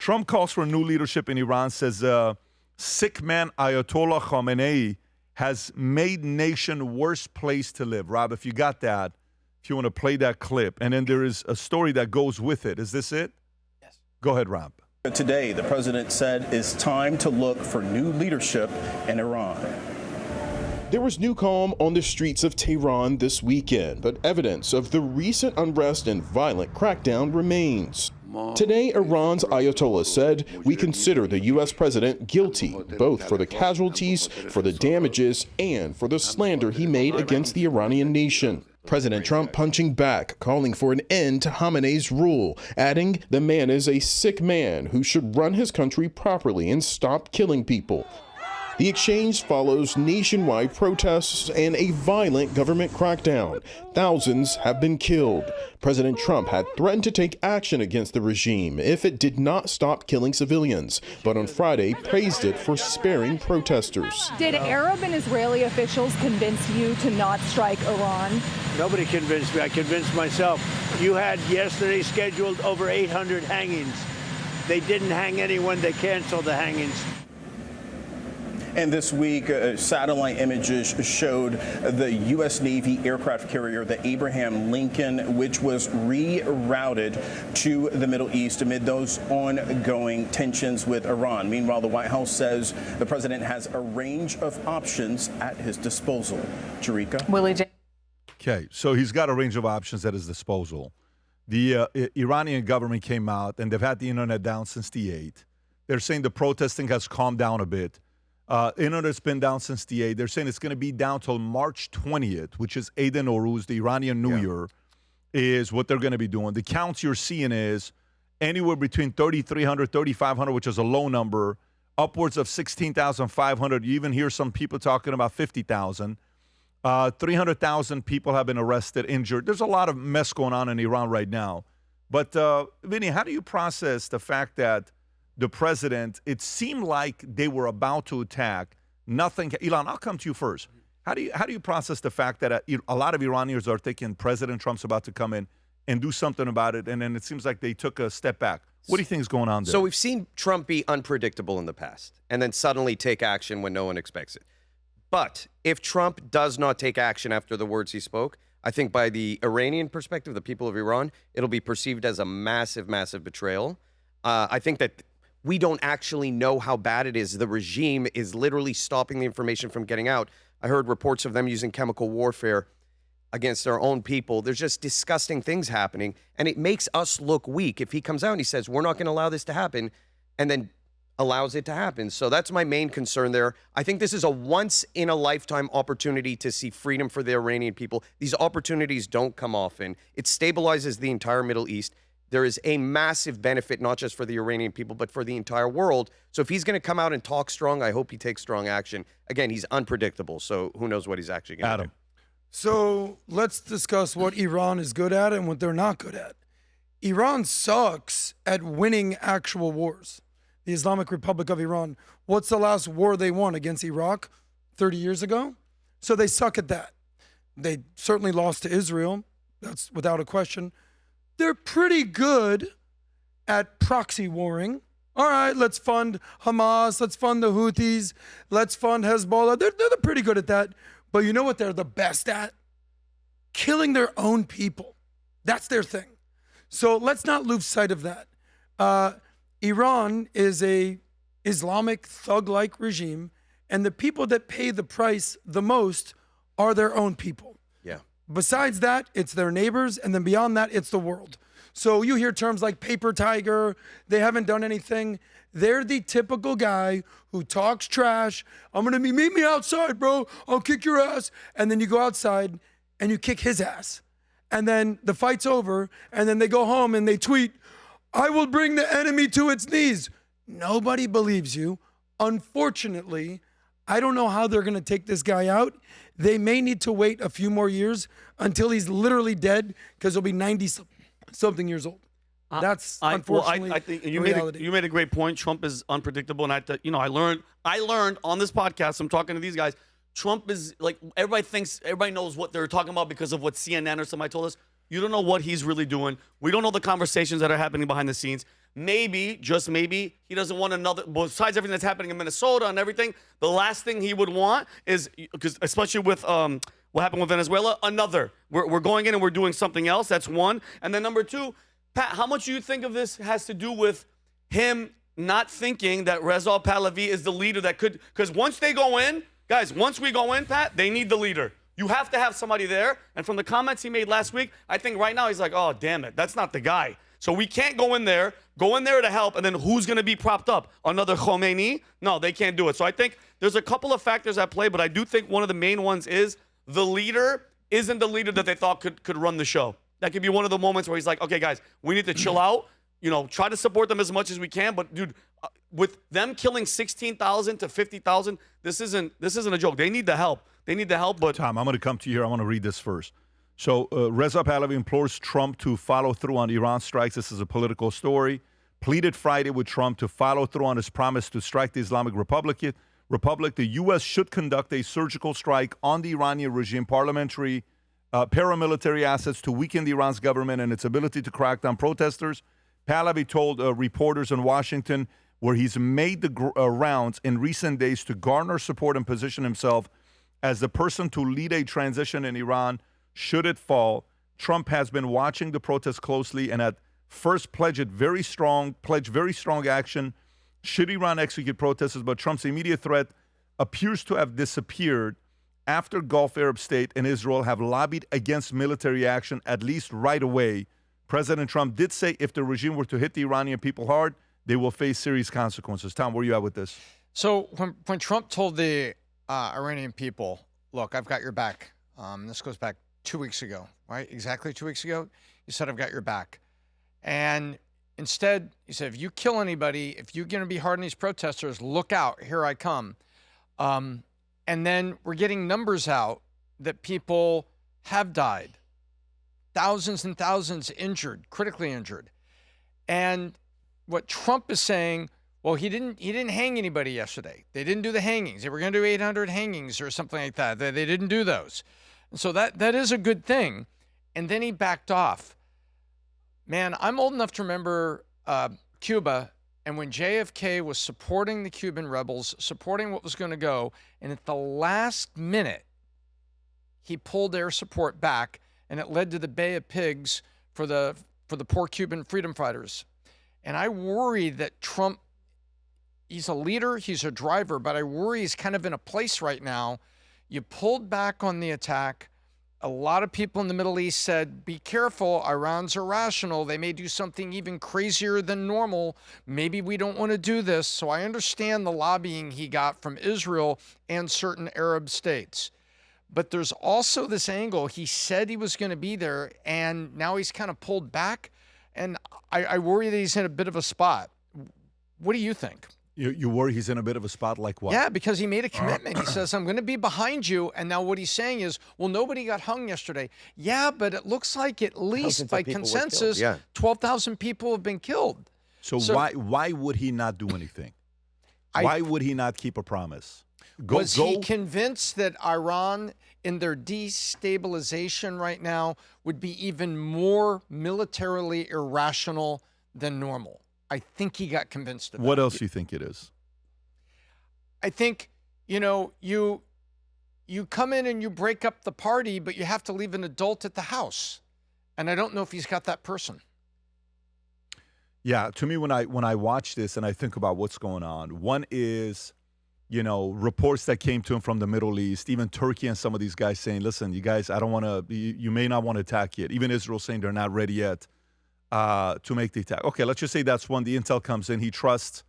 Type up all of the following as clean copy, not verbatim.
Trump calls for new leadership in Iran, says sick man Ayatollah Khamenei has made nation worst place to live. Rob, if you got that, if you want to play that clip. And then there is a story that goes with it. Is this it? Yes. Go ahead, Rob. Today, the president said it's time to look for new leadership in Iran. There was new calm on the streets of Tehran this weekend, but evidence of the recent unrest and violent crackdown remains. Today, Iran's Ayatollah said, "We consider the U.S. president guilty, both for the casualties, for the damages, and for the slander he made against the Iranian nation." President Trump punching back, calling for an end to Khamenei's rule, adding, "The man is a sick man who should run his country properly and stop killing people." The exchange follows nationwide protests and a violent government crackdown. Thousands have been killed. President Trump had threatened to take action against the regime if it did not stop killing civilians, but on Friday praised it for sparing protesters. Did Arab and Israeli officials convince you to not strike Iran? Nobody convinced me. I convinced myself. You had yesterday scheduled over 800 hangings. They didn't hang anyone. They canceled the hangings. And this week, satellite images showed the U.S. Navy aircraft carrier, the Abraham Lincoln, which was rerouted to the Middle East amid those ongoing tensions with Iran. Meanwhile, the White House says the president has a range of options at his disposal. Jarika? Willie J. Okay, so he's got a range of options at his disposal. The Iranian government came out, and they've had the internet down since the 8th. They're saying the protesting has calmed down a bit. Internet's been down since the 8th. They're saying it's going to be down till March 20th, which is Eid al-Nowruz, the Iranian New Year, is what they're going to be doing. The counts you're seeing is anywhere between 3,300, 3,500, which is a low number, upwards of 16,500. You even hear some people talking about 50,000. 300,000 people have been arrested, injured. There's a lot of mess going on in Iran right now. But, Vinny, how do you process the fact that the president, it seemed like they were about to attack. Nothing. Elon, I'll come to you first. How do you process the fact that a lot of Iranians are thinking President Trump's about to come in and do something about it, and then it seems like they took a step back? What do you think is going on there? So we've seen Trump be unpredictable in the past and then suddenly take action when no one expects it. But if Trump does not take action after the words he spoke, I think by the Iranian perspective, the people of Iran, it'll be perceived as a massive, massive betrayal. I think that we don't actually know how bad it is. The regime is literally stopping the information from getting out. I heard reports of them using chemical warfare against their own people. There's just disgusting things happening, and it makes us look weak. If he comes out and he says, we're not going to allow this to happen, and then allows it to happen. So that's my main concern there. I think this is a once-in-a-lifetime opportunity to see freedom for the Iranian people. These opportunities don't come often. It stabilizes the entire Middle East. There is a massive benefit, not just for the Iranian people, but for the entire world. So if he's going to come out and talk strong, I hope he takes strong action. Again, he's unpredictable, so who knows what he's actually going to do. So let's discuss what Iran is good at and what they're not good at. Iran sucks at winning actual wars. The Islamic Republic of Iran, what's the last war they won against Iraq 30 years ago? So they suck at that. They certainly lost to Israel. That's without a question. They're pretty good at proxy warring. All right, let's fund Hamas. Let's fund the Houthis. Let's fund Hezbollah. They're pretty good at that. But you know what they're the best at? Killing their own people. That's their thing. So let's not lose sight of that. Iran is a Islamic thug-like regime, and the people that pay the price the most are their own people. Yeah. Besides that, it's their neighbors, and then beyond that, it's the world. So you hear terms like paper tiger, they haven't done anything. They're the typical guy who talks trash. Meet me outside, bro. I'll kick your ass. And then you go outside and you kick his ass. And then the fight's over, and then they go home and they tweet, I will bring the enemy to its knees. Nobody believes you. Unfortunately, I don't know how they're going to take this guy out. They may need to wait a few more years until he's literally dead, because he'll be 90-something years old. That's unfortunately I think you reality. made a great point. Trump is unpredictable, and I learned on this podcast. I'm talking to these guys. Trump is like, everybody knows what they're talking about because of what CNN or somebody told us. You don't know what he's really doing. We don't know the conversations that are happening behind the scenes. maybe, just maybe, he doesn't want another, besides everything that's happening in Minnesota and everything, the last thing he would want is, because especially with what happened with Venezuela, another. We're going in and we're doing something else. That's one. And then number two, Pat, how much do you think of this has to do with him not thinking that Reza Pahlavi is the leader that could, because once they go in, guys, once we go in, Pat, they need the leader. You have to have somebody there. And from the comments he made last week, I think right now he's like, oh, damn it, that's not the guy. So we can't go in there to help, and then who's going to be propped up? Another Khamenei? No, they can't do it. So I think there's a couple of factors at play, but I do think one of the main ones is the leader isn't the leader that they thought could run the show. That could be one of the moments where he's like, okay, guys, we need to chill out. You know, try to support them as much as we can. But, dude, with them killing 16,000 to 50,000, this isn't a joke. They need the help. They need the help. But Tom, I'm going to come to you here. I want to read this first. So Reza Pahlavi implores Trump to follow through on Iran strikes. This is a political story. Pleaded Friday with Trump to follow through on his promise to strike the Islamic Republic. The U.S. should conduct a surgical strike on the Iranian regime, parliamentary, paramilitary assets to weaken the Iran's government and its ability to crack down protesters. Pahlavi told reporters in Washington, where he's made the rounds in recent days to garner support and position himself as the person to lead a transition in Iran should it fall. Trump has been watching the protests closely and at first pledged very strong action should Iran execute protesters, but Trump's immediate threat appears to have disappeared after Gulf Arab state and Israel have lobbied against military action, at least right away. President Trump did say if the regime were to hit the Iranian people hard, they will face serious consequences. Tom, where are you at with this? So when Trump told the Iranian people, look, I've got your back. This goes back 2 weeks ago, right? Exactly 2 weeks ago. He said, I've got your back. And instead, he said, if you kill anybody, if you're going to be hard on these protesters, look out, here I come. And then we're getting numbers out that people have died. Thousands and thousands injured, critically injured. And what Trump is saying, well, he didn't hang anybody yesterday. They didn't do the hangings. They were going to do 800 hangings or something like that. They didn't do those. And so that is a good thing. And then he backed off. Man, I'm old enough to remember Cuba, and when JFK was supporting the Cuban rebels, supporting what was going to go, and at the last minute, he pulled air support back, and it led to the Bay of Pigs for the poor Cuban freedom fighters. And I worry that Trump, he's a leader, he's a driver, but I worry he's kind of in a place right now. You pulled back on the attack. A lot of people in the Middle East said, be careful, Iran's irrational. They may do something even crazier than normal. Maybe we don't want to do this. So I understand the lobbying he got from Israel and certain Arab states. But there's also this angle. He said he was going to be there, and now he's kind of pulled back. And I worry that he's in a bit of a spot. What do you think? You worry he's in a bit of a spot like what? Yeah, because he made a commitment. He says, I'm going to be behind you. And now what he's saying is, well, nobody got hung yesterday. Yeah, but it looks like at least by consensus, 12,000 people have been killed. So why would he not do anything? Why would he not keep a promise? Was he convinced that Iran, in their destabilization right now, would be even more militarily irrational than normal? I think he got convinced of that. What else do you think it is? I think, you come in and you break up the party, but you have to leave an adult at the house. And I don't know if he's got that person. Yeah, to me, when I watch this and I think about what's going on, one is, reports that came to him from the Middle East, even Turkey and some of these guys saying, listen, you guys, I don't want to, you may not want to attack yet. Even Israel saying they're not ready yet to make the attack. Okay, let's just say that's when the intel comes in. He trusts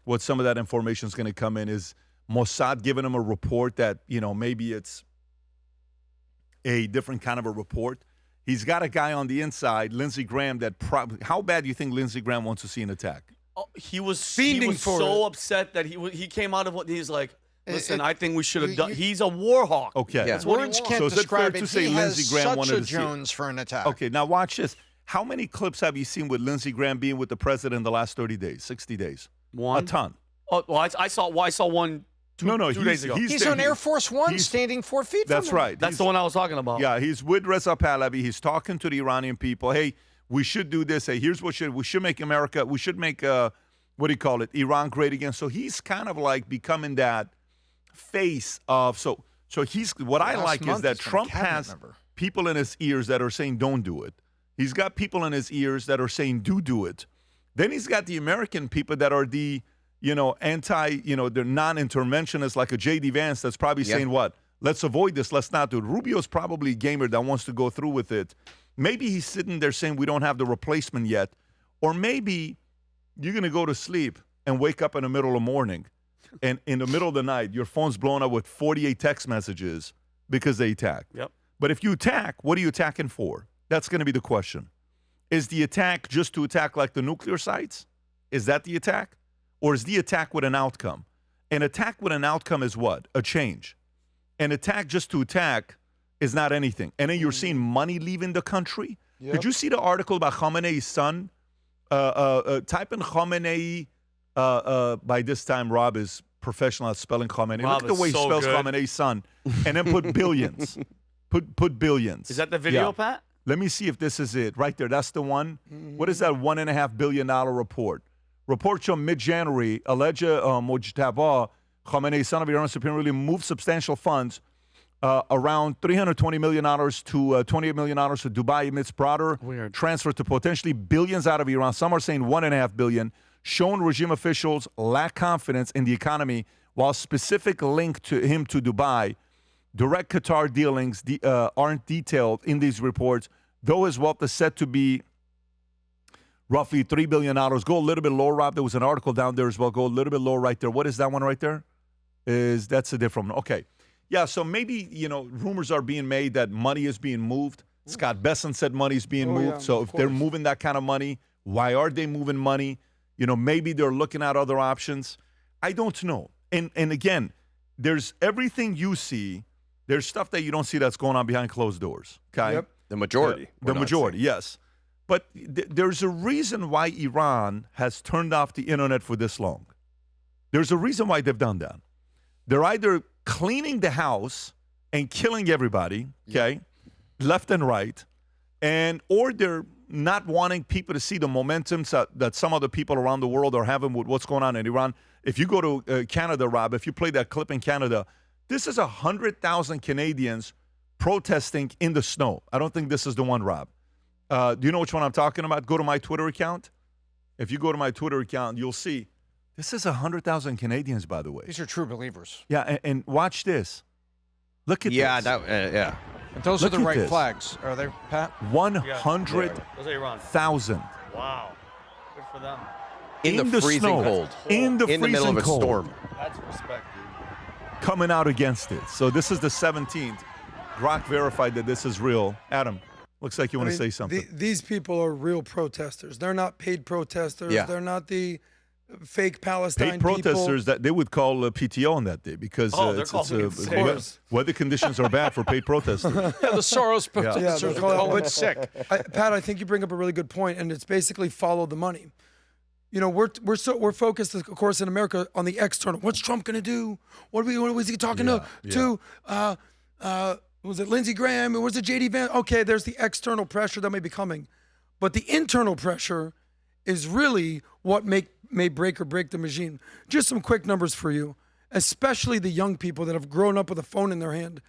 what some of that information is going to come in. Is Mossad giving him a report that, maybe it's a different kind of a report? He's got a guy on the inside, Lindsey Graham, that how bad do you think Lindsey Graham wants to see an attack? Oh, he was so upset that he came out of what he's like, listen, I think we should have done. He's a war hawk. Okay. That's Words can't so describe is it fair it. to say He Lindsey has Graham such wanted a to see Jones for an attack. Okay, now watch this. How many clips have you seen with Lindsey Graham being with the president in the last 30 days, 60 days? One. A ton. Oh, well, I saw one two days ago. He's on Air Force One, standing 4 feet from That's him. right. That's the one I was talking about. Yeah, he's with Reza Pahlavi. He's talking to the Iranian people. Hey, we should do this. Hey, here's what we should make America. We should make what do you call it? Iran great again. So he's kind of like becoming that face of so he's what I like is that Trump has people in his ears that are saying don't do it. He's got people in his ears that are saying do it. Then he's got the American people that are the anti, they're non-interventionists like a J.D. Vance that's probably saying what? Let's avoid this. Let's not do it. Rubio's probably a gamer that wants to go through with it. Maybe he's sitting there saying we don't have the replacement yet. Or maybe you're going to go to sleep and wake up in the middle of the morning. And in the middle of the night, your phone's blown up with 48 text messages because they attacked. Yep. But if you attack, what are you attacking for? That's going to be the question. Is the attack just to attack like the nuclear sites? Is that the attack? Or is the attack with an outcome? An attack with an outcome is what? A change. An attack just to attack is not anything. And then you're seeing money leaving the country. Yep. Did you see the article about Khamenei's son? Type in Khamenei. By this time, Rob is professional at spelling Khamenei. Rob Look at the way he spells Khamenei's son. And then put billions. Put billions. Is that the video, Pat? Let me see if this is it. Right there. That's the one. What is that $1.5 billion report? Report from mid-January, alleged Mojtaba, Khamenei, son of Iran's supreme ruler, moved substantial funds around $320 million to $28 million to Dubai amidst broader transfer to potentially billions out of Iran. Some are saying $1.5 billion. Shown regime officials lack confidence in the economy, while specific link to him to Dubai. Direct Qatar dealings aren't detailed in these reports, though his wealth is said to be roughly $3 billion. Go a little bit lower, Rob. There was an article down there as well. Go a little bit lower right there. What is that one right there? That's a different one. Okay. Yeah, so maybe, rumors are being made that money is being moved. Scott Besson said money is being moved. So if they're moving that kind of money, why are they moving money? Maybe they're looking at other options. I don't know. And again, there's everything you see. There's stuff that you don't see that's going on behind closed doors. Okay? Yep. The majority. The majority, yes. But there's a reason why Iran has turned off the internet for this long. There's a reason why they've done that. They're either cleaning the house and killing everybody, okay, left and right, or they're not wanting people to see the momentum that some other people around the world are having with what's going on in Iran. If you go to Canada, Rob, if you play that clip in Canada, this is 100,000 Canadians protesting in the snow. I don't think this is the one, Rob. Do you know which one I'm talking about? Go to my Twitter account. If you go to my Twitter account, you'll see this is 100,000 Canadians, by the way. These are true believers. Yeah, and watch this. Look at this. Yeah. And those are the right flags. Are they, Pat? 100,000. Wow. Good for them. In the freezing snow, cold. In the middle of a cold, storm. That's respect, dude. coming out against it. So this is the 17th. Grok verified that this is real. Adam, looks like you want to say something. These people are real protesters. They're not paid protesters. Yeah. They're not the fake Palestine paid protesters that they would call PTO on that day because weather conditions are bad for paid protesters. Yeah, the Soros protesters call it sick. Pat, I think you bring up a really good point, and it's basically follow the money. We're focused, of course, in America on the external. What's Trump going to do? What was he talking to? Was it Lindsey Graham? Was it J.D. Vance? Okay, there's the external pressure that may be coming. But the internal pressure is really what may break or break the machine. Just some quick numbers for you, especially the young people that have grown up with a phone in their hand.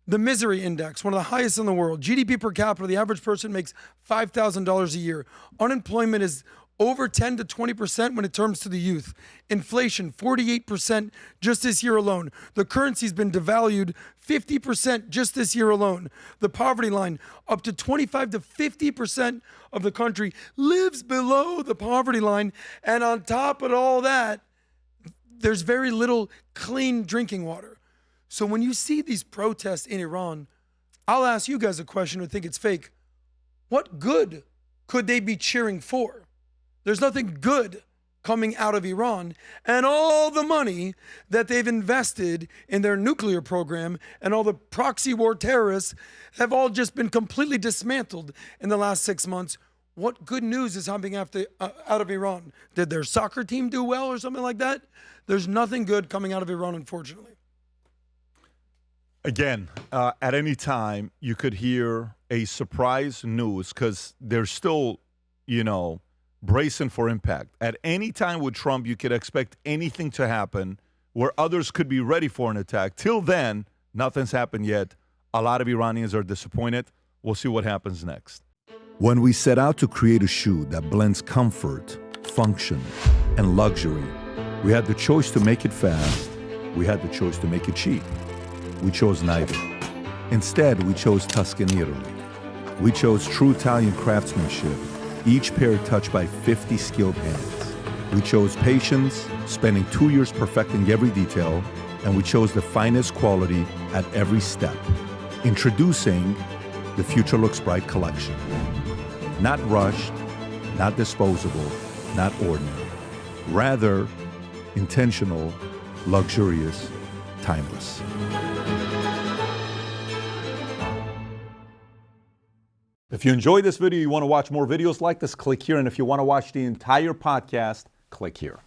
The misery index, one of the highest in the world. GDP per capita, the average person makes $5,000 a year. Unemployment is over 10 to 20% when it comes to the youth. Inflation, 48% just this year alone. The currency's been devalued 50% just this year alone. The poverty line, up to 25 to 50% of the country lives below the poverty line. And on top of all that, there's very little clean drinking water. So when you see these protests in Iran, I'll ask you guys a question who think it's fake. What good could they be cheering for? There's nothing good coming out of Iran, and all the money that they've invested in their nuclear program and all the proxy war terrorists have all just been completely dismantled in the last 6 months. What good news is coming out of Iran? Did their soccer team do well or something like that? There's nothing good coming out of Iran, unfortunately. Again, at any time, you could hear a surprise news because they're still, bracing for impact. At any time with Trump, you could expect anything to happen where others could be ready for an attack. Till then, nothing's happened yet. A lot of Iranians are disappointed. We'll see what happens next. When we set out to create a shoe that blends comfort, function, and luxury, we had the choice to make it fast. We had the choice to make it cheap. We chose neither. Instead, we chose Tuscany, Italy. We chose true Italian craftsmanship, each pair touched by 50 skilled hands. We chose patience, spending 2 years perfecting every detail, and we chose the finest quality at every step. Introducing the Future Looks Bright collection. Not rushed, not disposable, not ordinary. Rather, intentional, luxurious, timeless. If you enjoyed this video, you want to watch more videos like this, click here. And if you want to watch the entire podcast, click here.